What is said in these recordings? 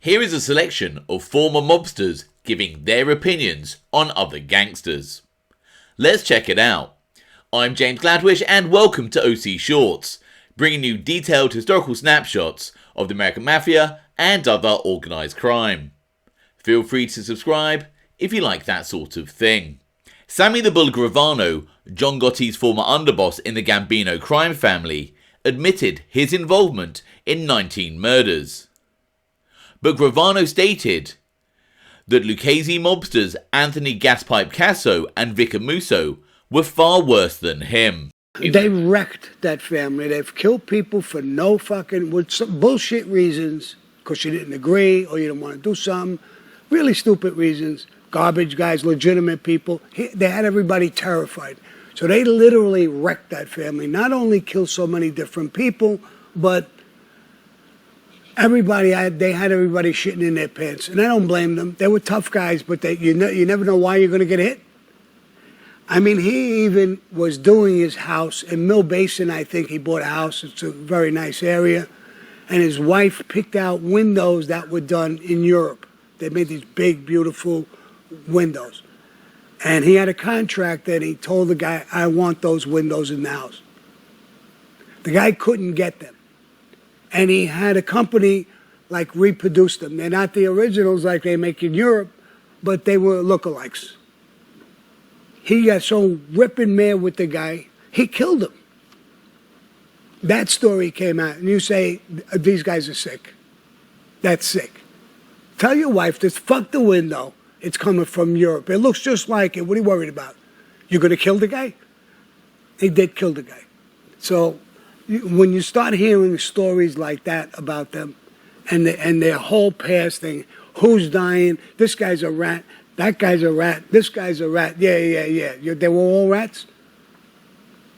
Here is a selection of former mobsters giving their opinions on other gangsters. Let's check it out. I'm James Gladwish and welcome to OC Shorts, bringing you detailed historical snapshots of the American Mafia and other organised crime. Feel free to subscribe if you like that sort of thing. Sammy the Bull Gravano, John Gotti's former underboss in the Gambino crime family, admitted his involvement in 19 murders. But Gravano stated that Lucchese mobsters Anthony Gaspipe Casso and Vic Amuso were far worse than him. They wrecked that family. They've killed people for no fucking, with some bullshit reasons, because you didn't agree or you didn't want to do something. Really stupid reasons. Garbage guys, legitimate people. They had everybody terrified. So they literally wrecked that family. Not only killed so many different people, but they had everybody shitting in their pants. And I don't blame them. They were tough guys, but you never know why you're going to get hit. I mean, he even was doing his house in Mill Basin. I think he bought a house. It's a very nice area. And his wife picked out windows that were done in Europe. They made these big, beautiful windows. And he had a contract that he told the guy, I want those windows in the house. The guy couldn't get them. And he had a company like reproduce them. They're not the originals like they make in Europe, but they were lookalikes. He got so ripping mad with the guy, he killed him. That story came out, and you say, these guys are sick. That's sick. Tell your wife, just fuck the window. It's coming from Europe. It looks just like it. What are you worried about? You're going to kill the guy? He did kill the guy. So when you start hearing stories like that about them and their whole past thing, who's dying, this guy's a rat, that guy's a rat, this guy's a rat, yeah. They were all rats?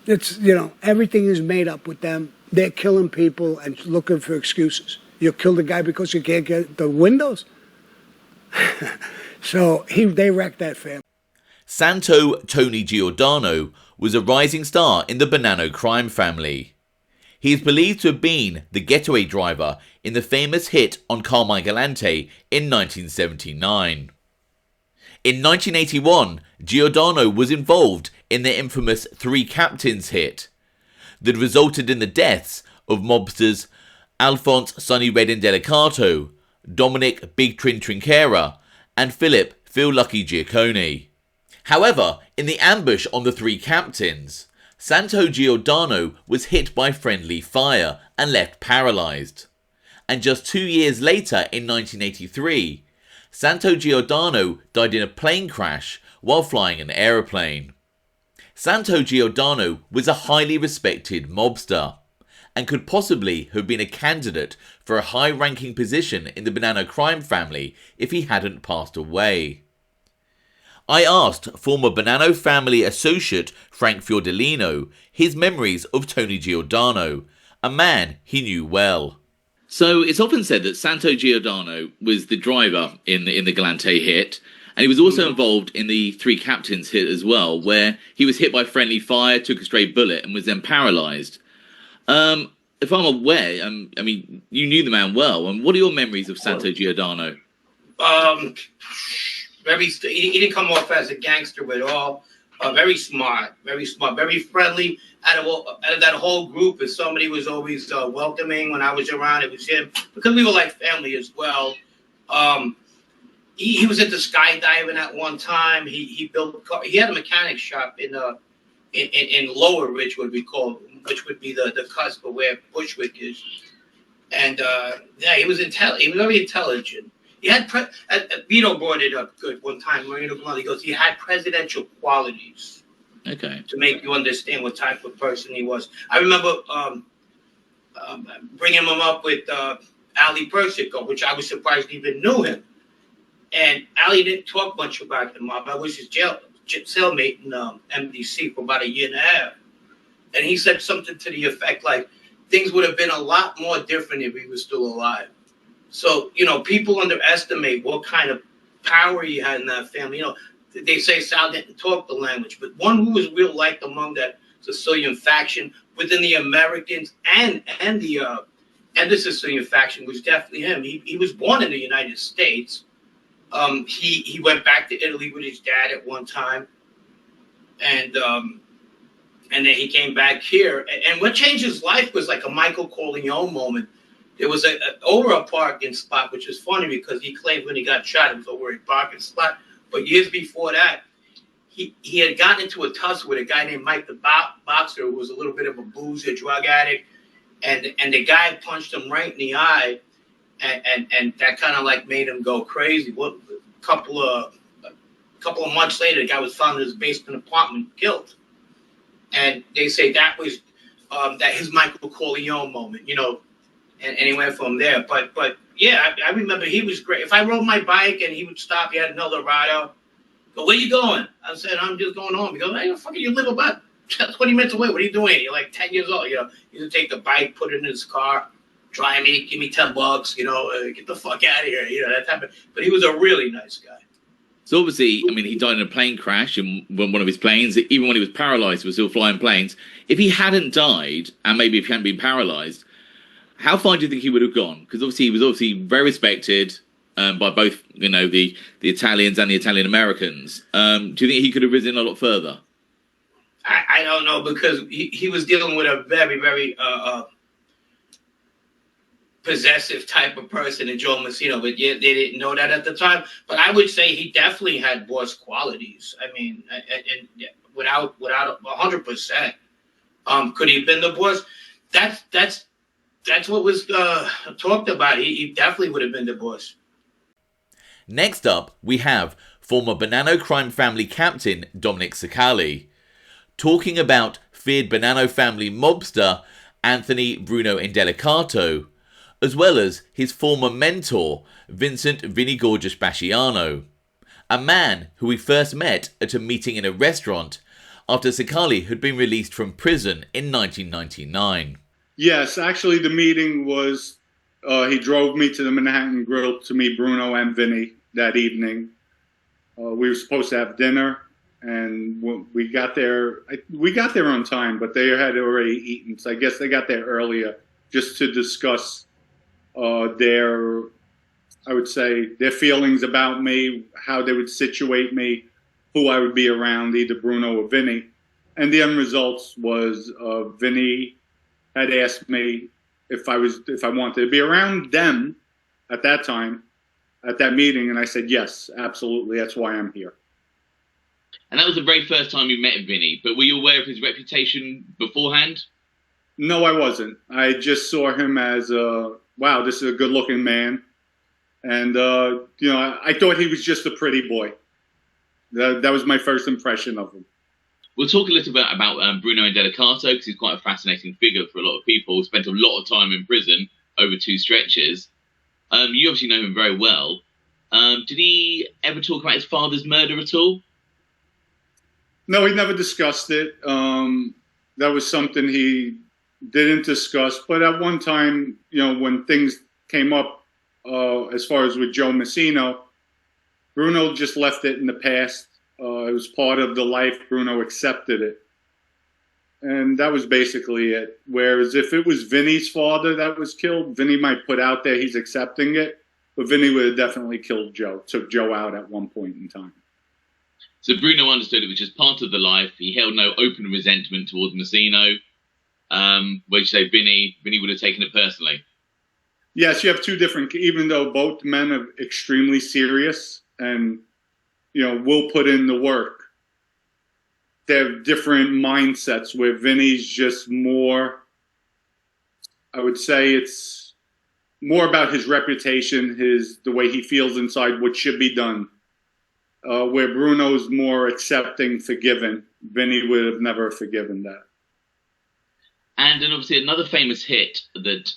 It's, everything is made up with them. They're killing people and looking for excuses. You killed the guy because you can't get the windows? So they wrecked that family. Santo Tony Giordano was a rising star in the Bonanno crime family. He is believed to have been the getaway driver in the famous hit on Carmine Galante in 1979. In 1981, Giordano was involved in the infamous Three Captains hit that resulted in the deaths of mobsters Alphonse Sonny Red Indelicato, Dominic Big Trin Trinchera, and Philip Phil Lucky Giaccone. However, in the ambush on the Three Captains, Santo Giordano was hit by friendly fire and left paralysed. And just 2 years later, in 1983, Santo Giordano died in a plane crash while flying an aeroplane. Santo Giordano was a highly respected mobster and could possibly have been a candidate for a high-ranking position in the Bonanno crime family if he hadn't passed away. I asked former Bonanno family associate Frank Fiordolino his memories of Tony Giordano, a man he knew well. So it's often said that Santo Giordano was the driver in the Galante hit, and he was also involved in the Three Captains hit as well, where he was hit by friendly fire, took a stray bullet, and was then paralysed. If I'm aware, I mean, you knew the man well, and what are your memories of Santo Giordano? He didn't come off as a gangster at all. Very smart, very friendly. Out of that whole group, if somebody was always welcoming when I was around, it was him, because we were like family as well. He was into skydiving at one time. He built a car. He had a mechanic shop in Lower Ridgewood, which would be the cusp of where Bushwick is. And he was He was very intelligent. He had Vito brought it up good one time. He goes, he had presidential qualities. Okay. To make you understand what type of person he was. I remember bringing him up with Ali Persico, which I was surprised he even knew him. And Ali didn't talk much about him. I was his cellmate in MDC for about a year and a half. And he said something to the effect like, things would have been a lot more different if he was still alive. So, people underestimate what kind of power he had in that family. They say Sal didn't talk the language, but one who was real liked among that Sicilian faction within the Americans and the and the Sicilian faction was definitely him. He was born in the United States. He went back to Italy with his dad at one time, and then he came back here. And what changed his life was like a Michael Corleone moment. There was over a parking spot, which is funny because he claimed when he got shot it was over a parking spot. But years before that, he had gotten into a tussle with a guy named Mike the Boxer, who was a little bit of a boozer, drug addict, and the guy punched him right in the eye, and that kind of like made him go crazy. What a couple of months later, the guy was found in his basement apartment killed, and they say that was that his Michael Corleone moment, you know, and he went from there. But yeah, I remember he was great. If I rode my bike and he would stop, he had an Eldorado. Go, where you going? I said, I'm just going home. He goes, hey, fucking, you live about 20 minutes away. What are you doing? You're like 10 years old. You know, he would take the bike, put it in his car, drive me, give me $10, you know, get the fuck out of here. You know, that type of, but he was a really nice guy. So obviously, I mean, he died in a plane crash in one of his planes. Even when he was paralyzed, he was still flying planes. If he hadn't died, and maybe if he hadn't been paralyzed, how far do you think he would have gone? Because obviously, he was obviously very respected by both, you know, the Italians and the Italian Americans. Do you think he could have risen a lot further? I don't know, because he was dealing with a very, very possessive type of person in Joe Messina, but yeah, they didn't know that at the time. But I would say he definitely had boss qualities. I mean, and without 100%, could he have been the boss? That's what was talked about. He definitely would have been the boss. Next up, we have former Bonanno crime family captain Dominic Cicali, talking about feared Bonanno family mobster Anthony Bruno Indelicato, as well as his former mentor Vincent Vinny Gorgeous Basciano, a man who we first met at a meeting in a restaurant after Cicali had been released from prison in 1999. Yes, actually the meeting was, he drove me to the Manhattan Grill to meet Bruno and Vinny that evening. We were supposed to have dinner, and we got there on time, but they had already eaten. So I guess they got there earlier just to discuss their feelings about me, how they would situate me, who I would be around, either Bruno or Vinny. And the end results was Vinny had asked me if I wanted to be around them at that time, at that meeting, and I said yes, absolutely. That's why I'm here. And that was the very first time you met Vinny, but were you aware of his reputation beforehand? No, I wasn't. I just saw him as wow, this is a good-looking man, and you know, I thought he was just a pretty boy. That was my first impression of him. We'll talk a little bit about Bruno Indelicato, because he's quite a fascinating figure for a lot of people. Spent a lot of time in prison over 2 stretches. You obviously know him very well. Did he ever talk about his father's murder at all? No, he never discussed it. That was something he didn't discuss. But at one time, you know, when things came up as far as with Joe Messina, Bruno just left it in the past. It was part of the life. Bruno accepted it. And that was basically it. Whereas if it was Vinny's father that was killed, Vinny might put out there he's accepting it. But Vinny would have definitely killed Joe, took Joe out at one point in time. So Bruno understood it was just part of the life. He held no open resentment towards Messina. Where you say Vinny would have taken it personally. Yes, you have two different, even though both men are extremely serious and, you know, will put in the work. They have different mindsets where Vinny's just more, I would say it's more about his reputation, the way he feels inside what should be done. Where Bruno's more accepting, forgiving. Vinny would have never forgiven that. And then obviously another famous hit that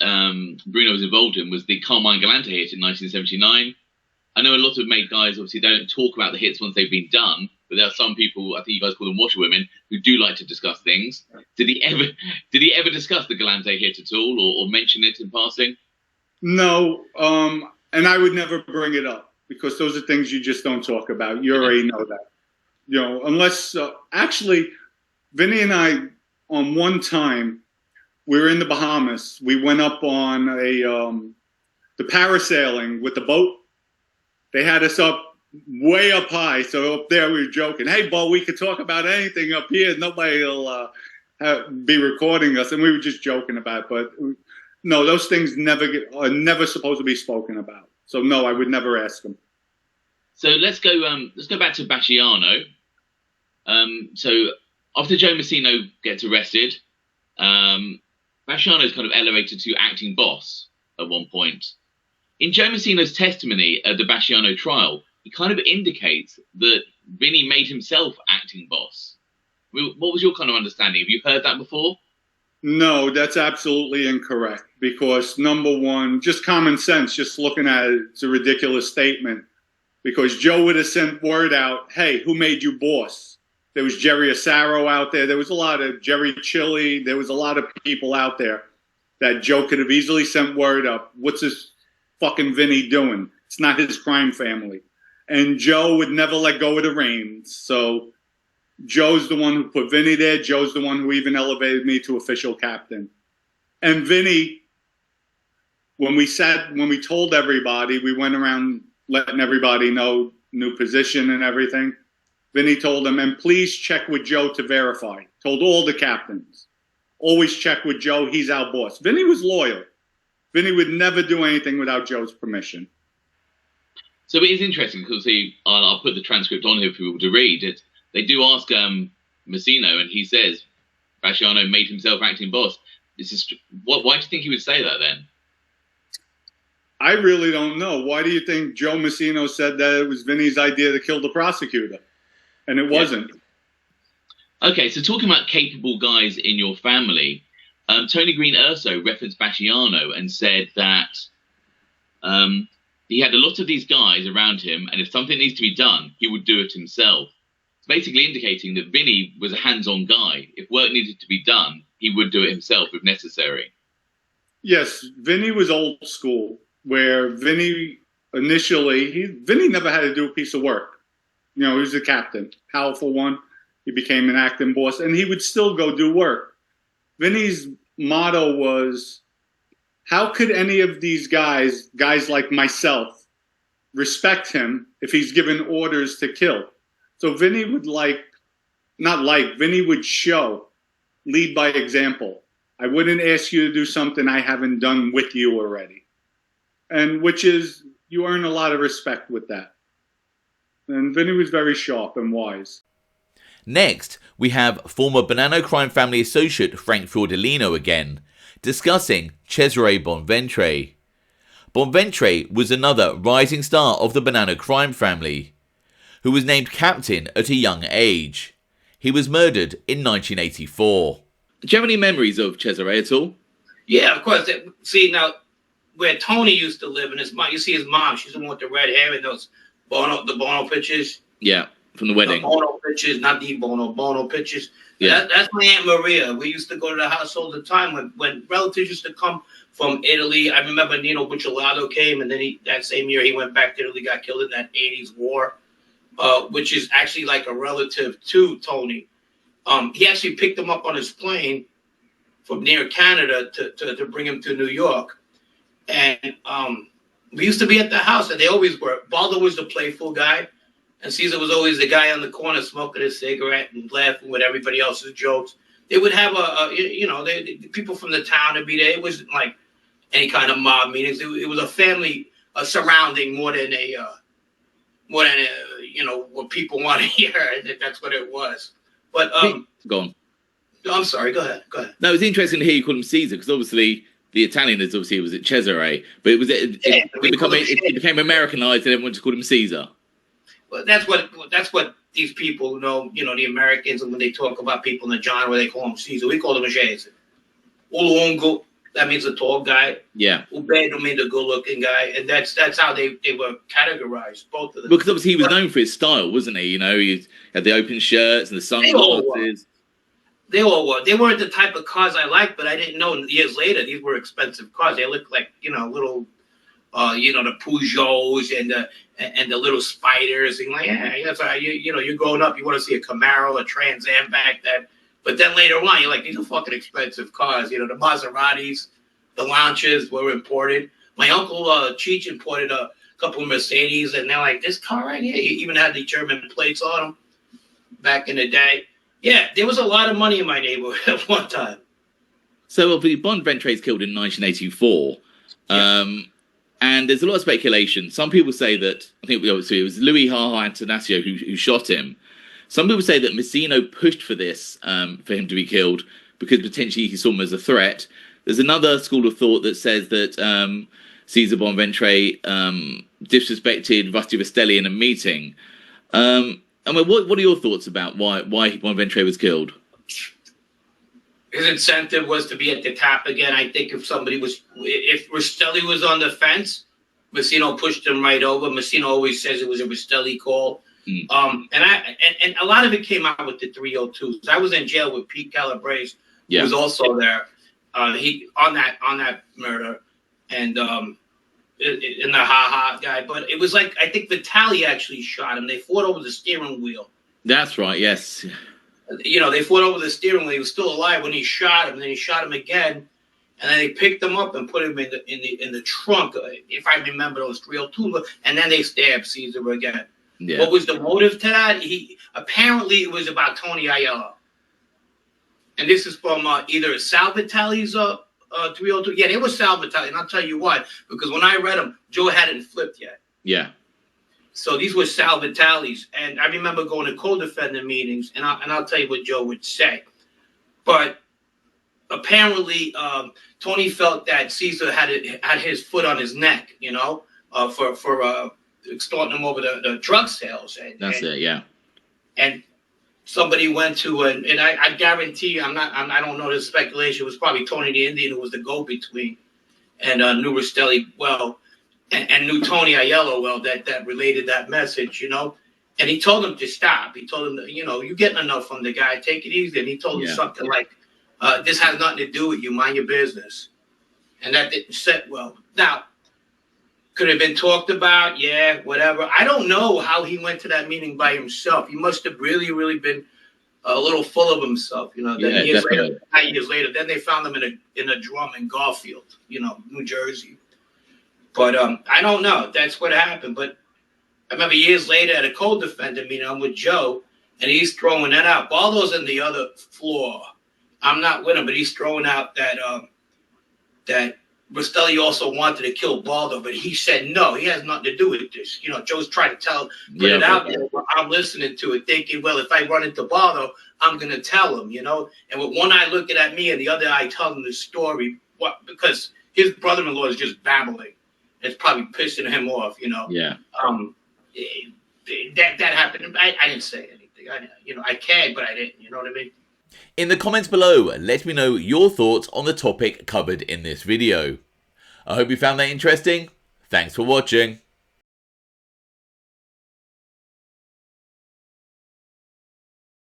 Bruno was involved in was the Carmine Galante hit in 1979. I know a lot of made guys obviously don't talk about the hits once they've been done, but there are some people, I think you guys call them washerwomen, who do like to discuss things. Did he ever discuss the Galante hit at all, or mention it in passing? No, and I would never bring it up because those are things you just don't talk about. You already know that. You know, unless actually, Vinny and I on one time we were in the Bahamas. We went up on the parasailing with the boat. They had us up way up high. So up there we were joking, hey, Bo, we could talk about anything up here. Nobody will be recording us. And we were just joking about it. But no, those things are never supposed to be spoken about. So no, I would never ask them. So let's go back to Basciano. So after Joe Massino gets arrested, Basciano is kind of elevated to acting boss at one point. In Joe Massino's testimony at the Basciano trial, he kind of indicates that Vinny made himself acting boss. What was your kind of understanding? Have you heard that before? No, that's absolutely incorrect. Because number one, just common sense, just looking at it, it's a ridiculous statement. Because Joe would have sent word out, hey, who made you boss? There was Jerry Asaro out there. There was a lot of Jerry Chili. There was a lot of people out there that Joe could have easily sent word up. What's this fucking Vinny doing? It's not his crime family. And Joe would never let go of the reins. So Joe's the one who put Vinny there. Joe's the one who even elevated me to official captain. And Vinny, when we told everybody, we went around letting everybody know new position and everything. Vinny told them, and please check with Joe to verify. Told all the captains, always check with Joe. He's our boss. Vinny was loyal. Vinny would never do anything without Joe's permission. So it is interesting because I'll put the transcript on here for people to read. They do ask Massino, and he says Basciano made himself acting boss. Why do you think he would say that then? I really don't know. Why do you think Joe Massino said that it was Vinny's idea to kill the prosecutor? And it wasn't. Okay, so talking about capable guys in your family, Tony Green Urso referenced Basciano and said that he had a lot of these guys around him, and if something needs to be done, he would do it himself. It's basically indicating that Vinny was a hands-on guy. If work needed to be done, he would do it himself if necessary. Yes, Vinny was old school, where Vinny initially, Vinny never had to do a piece of work. You know, he was a captain, powerful one. He became an acting boss, and he would still go do work. Vinny's motto was, how could any of these guys like myself, respect him if he's given orders to kill? So Vinny would Vinny would show, lead by example. I wouldn't ask you to do something I haven't done with you already. And which is, you earn a lot of respect with that. And Vinny was very sharp and wise. Next, we have former Bonanno crime family associate Frank Fiordolino again, discussing Cesare Bonventre. Bonventre was another rising star of the Bonanno crime family, who was named captain at a young age. He was murdered in 1984. Do you have any memories of Cesare at all? Yeah, of course. See, now, where Tony used to live, and his mom, you see his mom, she's the one with the red hair and those Bono pictures. Yeah, from the wedding. The Bono pictures, not the Bono pictures. Yeah. That's my Aunt Maria. We used to go to the house all the time when relatives used to come from Italy. I remember Nino Buccellato came, and then that same year he went back to Italy, got killed in that 80s war, which is actually like a relative to Tony. He actually picked him up on his plane from near Canada to bring him to New York. And we used to be at the house, and they always were. Baldo was the playful guy, and Caesar was always the guy on the corner smoking a cigarette and laughing with everybody else's jokes. They would have people from the town would be there. It wasn't like any kind of mob meetings. It was a family surrounding more than what people want to hear. That's what it was. But go on. I'm sorry. Go ahead. No, it's interesting to hear you call him Caesar, because obviously the Italian is obviously was at Cesare, but it became Americanized, and everyone just called him Caesar. Well, that's what these people know. You know, the Americans, and when they talk about people in the genre, they call him Caesar. We call him Caesar. Ulongo, that means a tall guy. Yeah. Ubedo means a good-looking guy, and that's how they were categorized, both of them. Because obviously he was known for his style, wasn't he? You know, he had the open shirts and the sunglasses. They all were. They weren't the type of cars I liked, but I didn't know years later these were expensive cars. They looked like, little, the Peugeots and the little Spiders. And like, yeah, that's how you're growing up. You want to see a Camaro, a Trans Am back then. But then later on, you're like, these are fucking expensive cars. You know, the Maseratis, the Launches were imported. My uncle Cheech imported a couple of Mercedes, and they're like, this car right here, he even had the German plates on them back in the day. Yeah, there was a lot of money in my neighborhood at one time. So obviously Bonventre is killed in 1984. Yeah. And there's a lot of speculation. Some people say that, I think it was Louis Haha Antanasio who shot him. Some people say that Massino pushed for this, for him to be killed, because potentially he saw him as a threat. There's another school of thought that says that Cesare Bonventre disrespected Rusty Rastelli in a meeting. I mean, what are your thoughts about why Bonventre was killed? His incentive was to be at the top again. I think if Rastelli was on the fence, Massino pushed him right over. Massino always says it was a Rastelli call. And a lot of it came out with the 302s. I was in jail with Pete Calabrese, who was also there. He on that murder, and in the ha guy. But it was like, I think Vitali actually shot him. They fought over the steering wheel. That's right. Yes. You know, they fought over the steering wheel. He was still alive when he shot him. And then he shot him again, and then they picked him up and put him in the trunk. If I remember, it was 302. And then they stabbed Cesar again. Yeah. What was the motive to that? Apparently it was about Tony Aiello, and this is from either Sal Vitale's 302. Yeah, it was Sal Vitale, and I'll tell you why. Because when I read them, Joe hadn't flipped yet. Yeah. So these were Sal Vitale's, and I remember going to co-defendant meetings, and I'll tell you what Joe would say. But apparently, Tony felt that Cesar had his foot on his neck, you know, for extorting him over the drug sales. That's it, yeah. And somebody went to, and I guarantee you, I don't know, this speculation, it was probably Tony the Indian who was the go-between, and knew Rastelli well, and knew Tony Aiello well, that related that message, you know. And he told him to stop. He told him, you know, you're getting enough from the guy, take it easy. And he told him something like, this has nothing to do with you, mind your business. And that didn't sit well. Now, could have been talked about, yeah, whatever. I don't know how he went to that meeting by himself. He must have really, really been a little full of himself, you know. Then years later, then they found him in a drum in Garfield, you know, New Jersey. But I don't know. That's what happened. But I remember years later at a co-defendant meeting, I'm with Joe, and he's throwing that out. Baldo's in the other floor. I'm not with him, but he's throwing out that Rastelli also wanted to kill Baldo, but he said no, he has nothing to do with this. You know, Joe's trying to put it out there. I'm listening to it, thinking, well, if I run into Baldo, I'm going to tell him, you know. And with one eye looking at me and the other eye telling the story, because his brother-in-law is just babbling. It's probably pissing him off, you know. Yeah. That happened. I didn't say anything. I cared, but I didn't. You know what I mean? In the comments below, let me know your thoughts on the topic covered in this video. I hope you found that interesting. Thanks for watching.